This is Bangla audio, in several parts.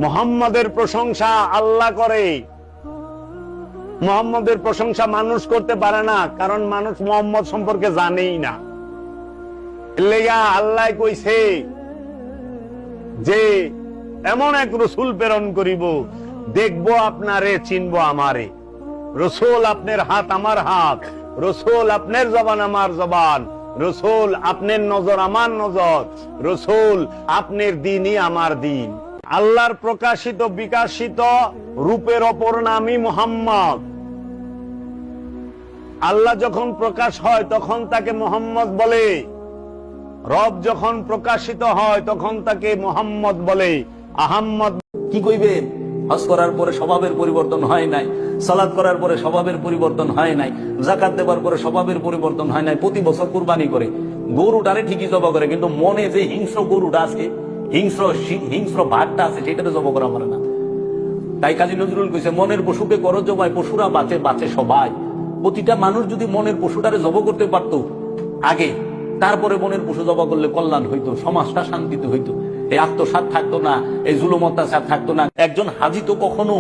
মুহাম্মাদের প্রশংসা আল্লাহ করে, মুহাম্মাদের প্রশংসা মানুষ করতে পারে না, কারণ মানুষ মুহাম্মদ সম্পর্কে জানেই না। লেগা আল্লাহ কইছে যে এমন এক রসুল প্রেরণ করিব, দেখবো আপনারে, চিনবো আমারে। রসুল আপনার হাত আমার হাত, রসুল আপনার জবান আমার জবান, রসুল আপনার নজর আমার নজর, রসুল আপনার দিনই আমার দিন। আল্লাহর প্রকাশিত বিকাশিত রূপের অপর নামই মুহাম্মদ। আল্লাহ যখন প্রকাশ হয় তখন তাকে মুহাম্মদ বলে, রব যখন প্রকাশিত হয় তখন তাকে মুহাম্মদ বলে, আহাম্মদ। কি কইবেন? হজ করার পরে স্বভাবের পরিবর্তন হয় নাই, সালাত করার পরে স্বভাবের পরিবর্তন হয় নাই, যাকাত দেওয়ার পরে স্বভাবের পরিবর্তন হয় নাই, প্রতি বছর কুরবানি করে, গরুটারে ঠিকই জবা করে, কিন্তু মনে যে হিংস্র গরুটা আছে, হিংস্র ভাগটা আছে, সেটাতে জবা করা পারে না। তাই কাজী নজরুল কইছে, মনের পশুকে করো জবাই, পশুরা বাঁচে বাঁচে সবাই। প্রতিটা মানুষ যদি মনের পশুটারে জব করতে পারত আগে, তারপরে মনের পশু জবা করলে কল্যাণ হইতো, সমাজটা শান্তিতে হইতো, এই আত্মসাৎ থাকতো না, এই জুলুম অত্যাচার থাকতো না। একজন হাজি তো কখনো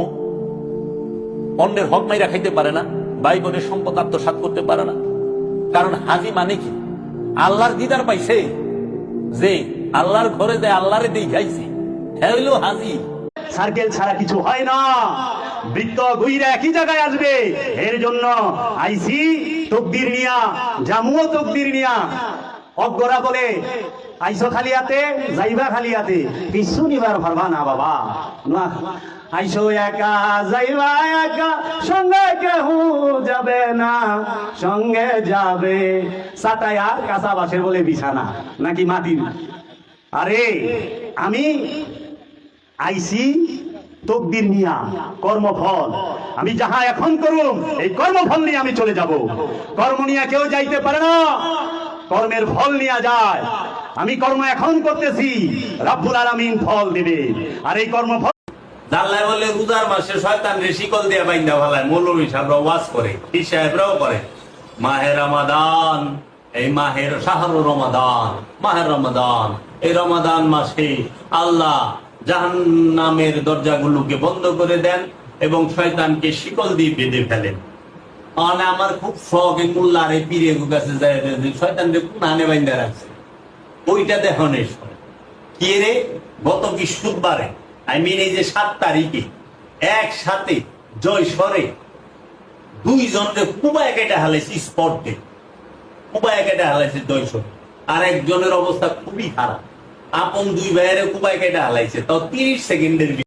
অন্যের হক মাইরা খাইতে পারে না, ভাই বোনের সম্পদ আত্মসাৎ করতে পারে না। কারণ হাজি মানে কি? আল্লাহর দিদার পাইছে, যে আল্লাহর ঘরে দেয় আল্লাহরে দিয়ে খাইছে, হ্যাঁ হইলো হাজি। সার্কেল ছাড়া কিছু হয় না, বৃত্ত ঘুরে একই জায়গায় আসবে। এর জন্য আইসি তকদির নিয়া, জামুও তকদির নিয়া। অজ্ঞরা বলে আইসো খালিয়াতে, যাইবা খালিয়াতে, কিছু নিবার পারবা না বাবা না। আইসো একা, যাইবা একা, সঙ্গে কেউ যাবে না, সঙ্গে যাবে সাতায় আর কাঁচা বাসের বলে বিছানা নাকি মাটির। আরে আমি আইসি তকদির নিয়া, কর্মফল আমি যাহা এখন করুম, এই কর্মফল নিয়ে আমি চলে যাব। কর্ম নিয়ে কেউ যাইতে পারে না, কর্মের ফল নিয়ে যায়। আমি কর্ম এখন করতেছি, রাব্বুল আলামিন ফল দিবে। আর এই কর্মফল আল্লাহ বলে রোজার মাসে শয়তানরে শিকল দিয়ে বাইন্ধা ফেলায়, মৌলভী সাহেবরা ওয়াজ করে, পীর সাহেবরাও করে। মাহে রমাদান, এই মাহের শাহরুর রমাদান, মাহের রমাদান, এই রমাদান মাসে আল্লাহ জাহান্নামের দরজাগুলোকে বন্ধ করে দেন এবং শয়তানকে শিকল দিয়ে বেঁধে ফেলেন। মানে আমার খুব শখ, এই মোল্লার এই পীরের কাছে যায়, শয়তানকে কোন আনে বাইন্ধা রাখছে, ওইটা দেখো নেই। কি রে, গত বৃহস্পতিবারে, এই যে 7 তারিখে একসাথে জয়সরে 2 জনকে কুবায় কেটে হালাইছে, স্পটে কুবায় কেটে হালাইছে জয়সরে। আর একজনের অবস্থা খুবই খারাপ, আপন 2 ভাইয়ের কুবায় কেটে হালাইছে, তাও 30 সেকেন্ডের।